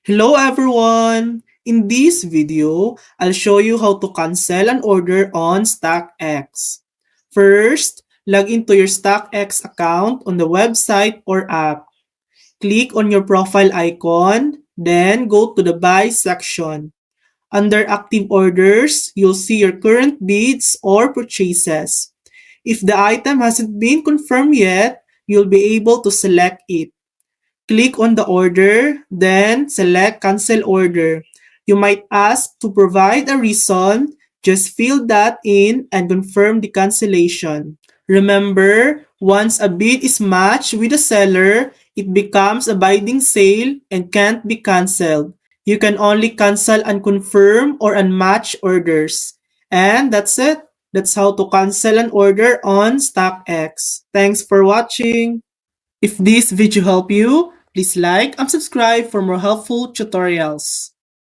Hello everyone! In this video, I'll show you how to cancel an order on StockX. First, log into your StockX account on the website or app. Click on your profile icon, then go to the Buy section. Under Active Orders, you'll see your current bids or purchases. If the item hasn't been confirmed yet, you'll be able to select it. Click on the order, then select Cancel Order. You might ask to provide a reason. Just fill that in and confirm the cancellation. Remember, once a bid is matched with the seller, it becomes a binding sale and can't be canceled. You can only cancel unconfirmed or unmatched orders. And that's it. That's how to cancel an order on StockX. Thanks for watching. If this video helped you, please like and subscribe for more helpful tutorials.